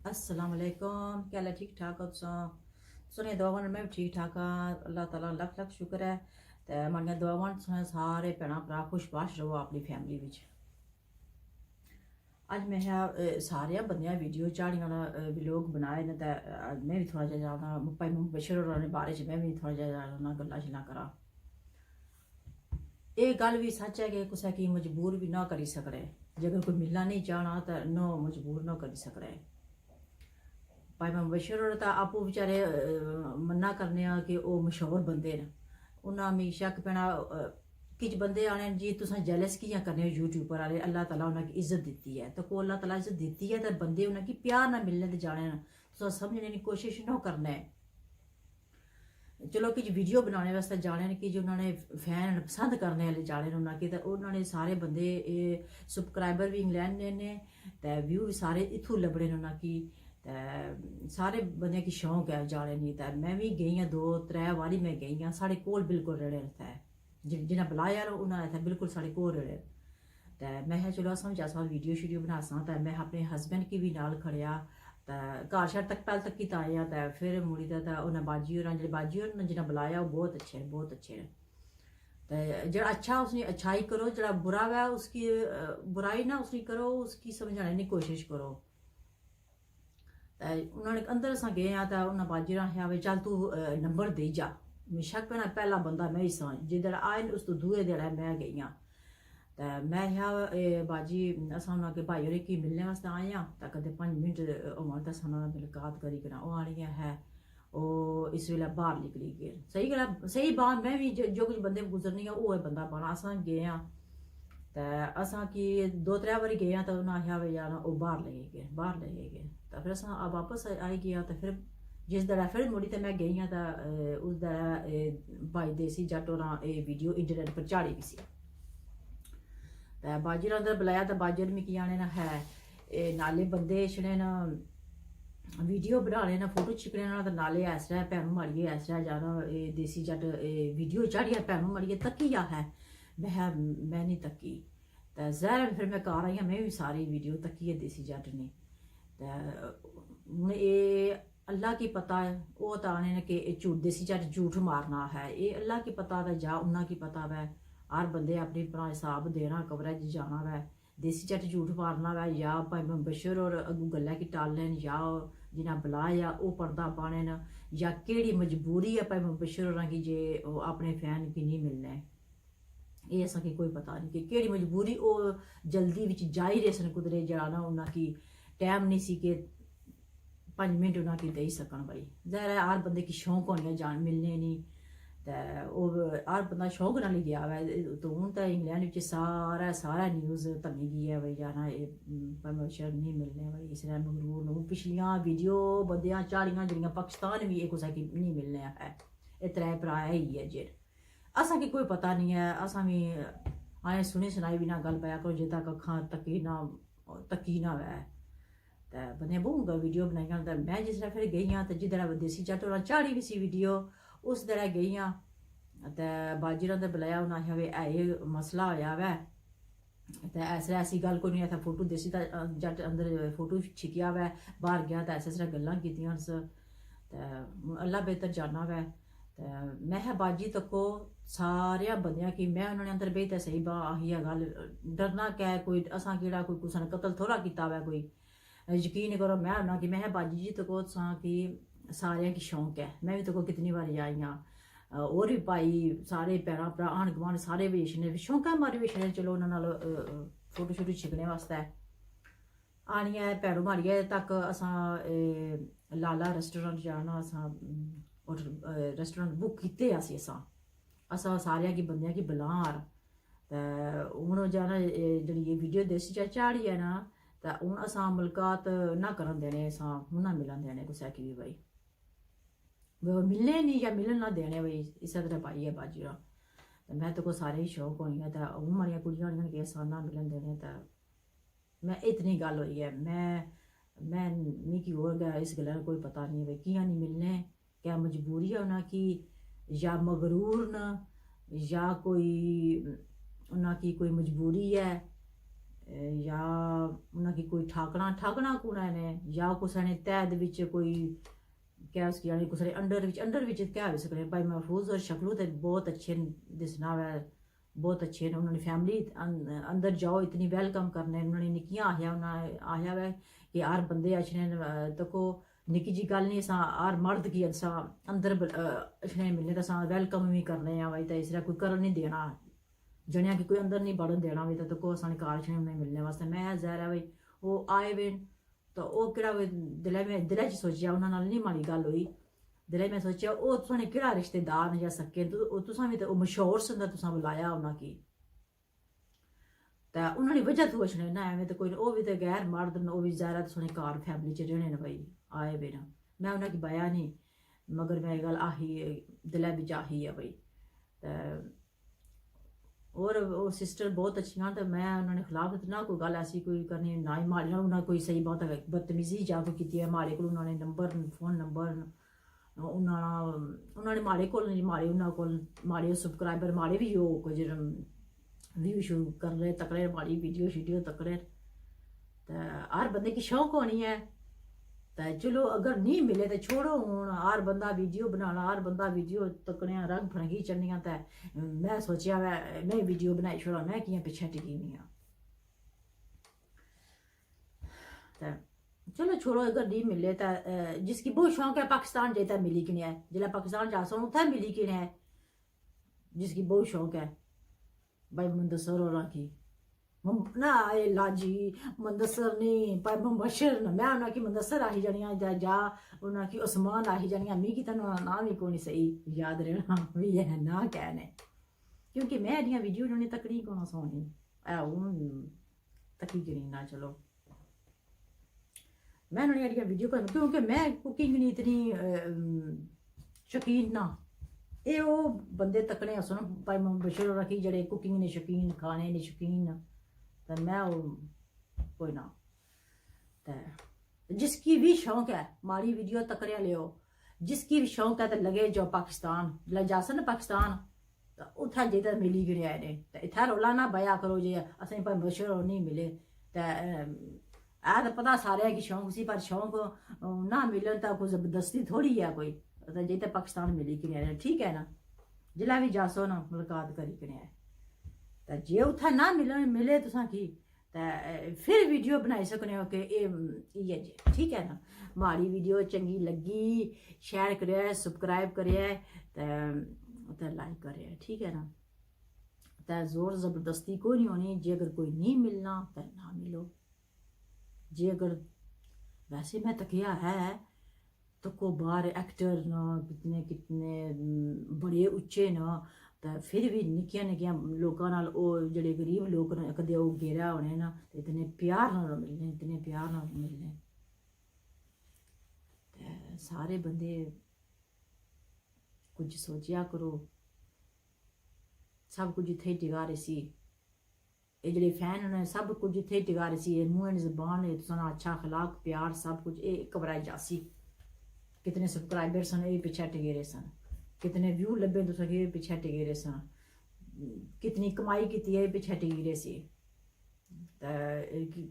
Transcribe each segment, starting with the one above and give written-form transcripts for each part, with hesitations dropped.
अस्सलाम वालेकुम। क्या हाल है? ठीक ठाक हो सुने दुआवां मैं भी ठीक ठाक हाँ। अल्लाह ताला लख लख शुक्र है। ते माड़ियां दुआवां सुने सारे भैन भ्रा खुशबाश रहो अपनी फैमिली बिच। अज मैं सारे बंदियां वीडियो झाड़ियां व्लॉग बनाए न ते मैं भी थोड़ा जिहा जाना भाई बशर होरें दे बारे च मैं भी थोड़ा जिहा जाना गल्लां शल्लां करां। एह् गल्ल भी सच है कि कुसै गी मजबूर भी ना करी सकदे। जेकर कोई मिलना नहीं चाहना तो नो मजबूर ना करी सकदे। भाई मुबशर होर तां आपूं बेचारे मन्ना करने कि ओह् मशहूर बंदे न। उन्हें मिगी शक पैना किश बंदे आने जी तुस जैलस कि'यां करने हो यूट्यूबर आह्ले। अल्लाह ताला उनेंगी इज्जत दित्ती है तो को अल्लाह ताला इज्जत दित्ती है तो बंदे उनेंगी प्यार ना मिलने ते जाने न। तुस समझने की कोशिश न करना है। चलो किश वीडियो बनाने वास्ते जाने न कि जो उन्होंने फैन पसंद करने वाले जाने न उन्होंने तो उन्होंने सारे बंदे सबसक्राइबर भी इंग्लैंड ने ते व्यू भी सारे इत्थूं लब्भने न उन्होंने ते सारे बंदे की शौक है जाने दी। ते मैं भी गई हाँ 2-3 बारी मैं गई हाँ। साढ़े कोल बिल्कुल रड़े इत्थै जिन्हें बुलाया उन्हें इत्थै बिल्कुल साढ़े कोल रड़े। ते मैं चलो अस वीडियो शीडियो बनासां ते मैं अपने हस्बैंड की भी नाल खड़ेआ ते घर शर तक पैह्ल तक कीता आया ते फिर मुड़ी ते उन्हें बाजी होर जेह्ड़े बाजी होर जिन्हें बुलाया वो बहुत अच्छे न बहुत अच्छे न। ते जेह्ड़ा अच्छा उसकी अच्छाई करो, जेह्ड़ा बुरा है उसकी बुराई ना उसकी करो, उसकी समझाने की कोशिश करो। उन्होंने अंदर अस गए हाँ तो उन्हें बाजी ने आखेआ भाई चल तू नंबर देई जा। शक पैना पहला बंदा मैं ही सां जिद्धर आए उस तो दूए दिन मैं गई हाँ। तो मैं आखेआ बाजी अस अग्गे भाई होरें की मिलने वास्ते आए हाँ तो कदें 5 मिनट होवन तो असां मुलाकात करी करा। ओह् आनियां है ओह् इस वेल्लै बाहर निकली गे। सही गल्ल सही बात मैं भी जो कुछ बंदे गुजरनी है ओह् बंदा पाना। अस गे हाँ तो असां कि 2-3 बारी गए हाँ तो उन्हें आखेआ भाई जाना ओह् बाहर लेई गे तो फिर अस वापस आई गया। तो फिर जिस दिन फिर मुड़ी तो मैं गई हाँ तो उस दिन भाई देसी जट होर वीडियो इंटरनेट पर चाड़ी दी सी। तो बाजी ने अंदर बुलाया तो बाजी ने मिगी आने न है नाले बंदे छड़े न वीडियो बनाने न फोटो छिकने न तो नाले इस तरह भैनू माड़िए इस तरह जाना देसी जट वीडियो चाढ़िया भैनू माड़िए तक्की आ है। मैं नहीं तक्की तो जहर फिर मैं घर आई हाँ मैं भी सारी वीडियो तक्की है देसी जट ने। तो हूँ ये अल्लाह की पता है वो तो आने न कि झूठ देसी जट झूठ मारना है ये अल्लाह की पता है जा उन्ना की पता वै। हर बंदे अपनी अपना हिसाब देना कवरेज जाना वै। देसी जट झूठ मारना वै या भाई मुबशर होर अग्गूं गल्लै की टालन या जिन्हें बुलाया ओह् पर्दा पाने न या केह्ड़ी मजबूरी है भाई मुबशर होरां की जे अपने फैन की नहीं मिलना है। ये असेंगी कोई पता नहीं कि केह्ड़ी मजबूरी ओह् जल्दी बिच जाई रेह् सन कुदरे जेह्ड़ा ना उन्हें टैम नहीं सी कि 5 मिनट उन्हें देई सकन। भाई जहर है हर बंदे की शौक होनी जान मिलने नी ते ओह् हर बंदा शौक नाल ही गया वै। तो हून तो इंग्लैंड बिच सारा न्यूज़ धम्मी गई है भाई जाना परमिशन नहीं मिलने भाई इसलिए मगरूर न पिछलियां वीडियो बंदियां झाड़ियां जेह्ड़ियां पाकिस्तान भी एह् कुसै गी नहीं मिलने है। एह् 3 भ्रा है ही है जे असेंगी कोई पता नहीं है। असां भी असें सुनी सनाई भी ना गल्ल पाया करो जे तक अक्खां तक्की ना वै। ते बंदे बहुत वीडियो बनाइयां ते मैं जिसलै फिर गई हाँ तो जिद्धर देसी जट होरां चाढ़ी दी सी वीडियो उस दिन गई हाँ ते बाजी ने अंदर बुलाया उन्हें आखेआ भाई एह् मसला होया वै ते ऐसी गल्ल कोई नहीं। इत्थै फोटो देसी जट अंदर फोटो छिकेआ वै बाहर गया तो ऐसे गल्लां कीतियां ते अल्लाह बेहतर जाना वै। ते मैं बाजी तक्को सारे बंदियां कि मैं उन्होंने अंदर बेही ते सही बा आही गल्ल डरना कै कोई असां केह्ड़ा कोई कुसै ने कतल थोड़ा कीता वै कोई यकीन करो मैं होना कि मैं बाजी जी तको कि सारें की शौक है। मैं भी तको कितनी बारी आई हाँ और भी भाई सारे भैन भ्रा आन गुआंढ सारे बेचने शौका मारे बेचने चलो उन्होंने फोटो शोटो छिकने वास्ते आनियै भैनू माड़ियै तक असां लाला रेस्टोरेंट जाना असां रेस्टोरेंट बुक कीते असां सारें गी बंदियां गी बुलार ते हून जाना जेह्ड़ी ये वीडियो देसी चा चाढ़ी है ना तो हूँ असां मुलाकात ना करन देने असां हूँ ना मिलन देने कुसै गी भी भाई मिलने नहीं या मिलन ना देने भाई इस्सै तरह पाई है बाजी रा। ते मैं तो को सारे ही शौक होनी है तो हूँ माड़ियां कुड़ियां होनियां कि असां ना मिलन देने ते मैं इतनी गल होई है। मैं मिगी होर गै इस गल्ला कोई पता नहीं भाई कि'यां नहीं मिलने क्या मजबूरी है उन्हें की या मगरूर न या कोई उन्हें की कोई मजबूरी है या उन्हें की कोई ठाकना कुना ने या कुसै ने तैद विच कोई क्या उसकी यानी कुसै ने अंडर विच क्या हो सकते भाई महफूज और शक्लू तो बहुत अच्छे दिसना वै बहुत अच्छे ने उन्होंने फैमिली अंदर जाओ इतनी वेलकम करने उन्होंने निक्कियां आखिया उन्हें आखिया वै कि हर बंदे अच्छे तको निक्की जी गल नहीं असां हर मर्द की असां अंदर अच्छे मिलने तो असां वेलकम भी करने भाई तो इसलिए कोई कर नहीं देना जनिया कि कोई अंदर नहीं बढ़न देना भी तो को असां कार उन्हें मिलने वास्ते मैं ज़ाहिर है भाई वो आए वे तो वह कि दिलै च सोचेआ उन्होंने नहीं माड़ी गल हुई दिलै में सोचेआ वो तुसें केह्ड़ा रिश्तेदार न जां सक्के तुसां भी तो मशहूर सुंदा तुसां बुलाया उन्हें की तो उन्होंने वजह तो पुछने ना एवं तो कोई वो भी तो गैर मर्द न वो भी ज़ाहिर तुसें घर फैमिली च रहने न भाई आए वे न मैं उन्हें बाया नहीं मगर मैं गल आही दिलै बिच आही है भाई और वो सिस्टर बहुत अच्छी तो मैं उन्होंने खिलाफ ना कोई गल ऐसी कोई करनी ना ही माड़े उन्होंने कोई सही बहुत बदतमीजी जा कोई की है माड़े को उन्होंने नंबर फोन नंबर उन्होंने माड़े को माड़े उन्होंने को माड़े सबसक्राइबर माड़े भी हो कुछ व्यू शू कर रहे तकड़े माड़ी वीडियो शीडियो तकड़े तो हर बंदे की शौक होनी है तो चलो अगर नहीं मिले तो छोड़ो हूँ हर बंदा वीडियो बनाना हर बंदा वीडियो तकने रंग फरंगी चढ़निया तो मैं सोचा मैं वीडियो बनाई छोड़ा मैं कियां पिछे टिकी नहीं तो चलो छोड़ो अगर नहीं मिले तो जिसकी बहुत शौक है पाकिस्तान जाता मिली कि नहीं है जिला पाकिस्तान जा सो उत्थे मिली कि नहीं है जिसकी बहुत शौक है भाई मुंदसर और की ना आए लाजी मुंदसर नहीं पर मुबशर मैं उन्हें की मुंदसर आही जानिया जा उन्हें की उस्मान आही जानिया मिगी तो नाम ही कोई सही याद रहना भी है ना कहने क्योंकि मैं एडिया वीडियो उन्होंने तकड़ी कौन सोनी तकी करी ना चलो मैं उन्होंने एडिया वीडियो कर क्योंकि मैं कुकिंग नहीं इतनी शौकीन ना ये वो बंदे तकने सुनो भाई मुबशर रखी जड़े कुकिंग ने शौकीन खाने ने शौकीन तो मैं कोई ना तो जिसकी भी शौक है माड़ी वीडियो तकड़िया लियो जिसकी भी शौक है तो लगे जो पाकिस्तान जिला जासन ना पाकिस्तान तो उत्थे जेता मिली गिने आए ने तो इत्थै रौला ना बया करो जे असें भाई मशहूर नहीं मिले तो ऐ तो पता सारे की शौक सी पर शौक ना मिलन तो कोई जबरदस्ती थोड़ी है कोई तो जेता पाकिस्तान मिली गिने आए ठीक है ना जिला भी जासो ना मुलाकात करी गिने आए तो जे उत्थे ना मिले तुसा की तो फिर वीडियो बनाई सकने हो कि ये जी ठीक है ना माड़ी वीडियो चंगी लगी शेयर करें सब्सक्राइब करें तो लाइक करें ठीक है ना तो जोर ज़बरदस्ती कोई नहीं होनी जे अगर कोई नहीं मिलना तो ना मिलो जे अगर वैसे मैं तकिया है तो को बाहर एक्टर न कितने कितने बड़े उच्चे न तो फिर भी निक्किया निक्किया लोगों नाल जेडे गरीब लोग न कदे वो गेरा होने ना इतने प्यार नाल मिलने इतने प्यार नाल मिलने सारे बंदे कुछ सोचिया करो सब कुछ इत्थे टिका रही सी ये जेडे फैन ने सब कुछ इत्थे टिका रही सी मुंह जबान अच्छा अखलाक प्यार सब कुछ ये घबराई जासी कितने सब्सक्राइबर सन ये पिछे टिके रहे सन कितने व्यू लभे तुस पिछे टिके रहे सन कितनी कमाई की है पिछे टिकी रहे सी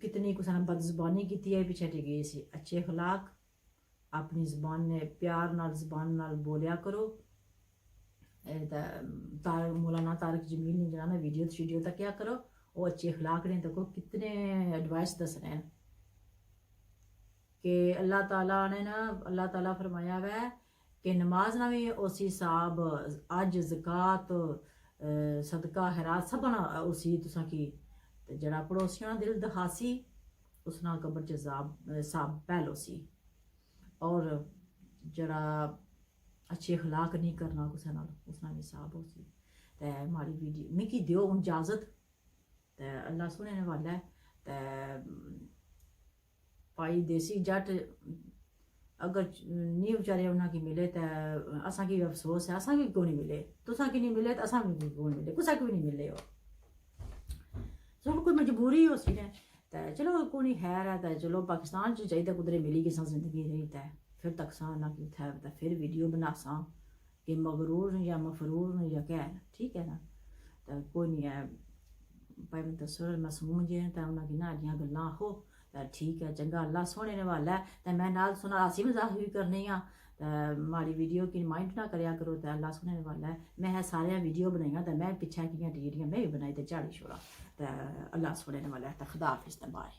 कितनी कुछ बदजबानी की है पिछे टिकी सी अच्छे अखलाक अपनी जबान ने प्यार नाल जबान नाल बोलिया करो मौलाना तारक जमील ने जना वीडियो शीडियो तक क्या करो वो अच्छे अखलाक ने तको कितने एडवाइस दस रहे हैं कि अल्लाह ताला ने ना अल्लाह ताला फरमाया वै कि नमाज ना भी उसी हिसाब अज ज़कात सदका खैरात सब उसी तुसा की जड़ा पड़ोसियों दिल दहासी उस नाल कब्र च साब पहलो सी और जड़ा अच्छे अखलाक नहीं करना कुछ नाल उस नाल हिसाब हो सी ते माड़ी वीडियो मिकी दियो हूँ इजाजत ते अल्लाह सुनने वाला है ते भाई देसी जट अगर नहीं बेचारे उन्हें की मिले तो असा की अफसोस है असा की क्यों नहीं मिले तुसा की नहीं मिले तो असा भी क्यों नहीं मिले कुछ भी नहीं मिले हो कोई मजबूरी हो सी ने तो चलो कोई खैर है तो चलो पाकिस्तान च चाहिए कुदरे मिली किसा जिंदगी रही तो फिर तक सा ना कि उत्थे फिर वीडियो बना सा कि मगरूर या मफरूर या क्या है ठीक है ना तो कोई नहीं है भाई मैं दसो मासूम जे ते उन्हां गी ना अड़ियां गल्लां आखो ते ठीक है चंगा अल्लाह सोहने ने वाला है ते मैं नाल सुना हसी मजाक भी करनी आं ते माड़ी वीडियो की माइंड ना करया करो ते अल्लाह सोहने ने वाला है मैं सारे वीडियो बनाइयां ते मैं पिच्छे कियां टीडियां मैं भी बनाई ते झाड़ी छोड़ा ते अल्लाह सोहने ने वाला है ते खुदा हाफिज़ ते बाय।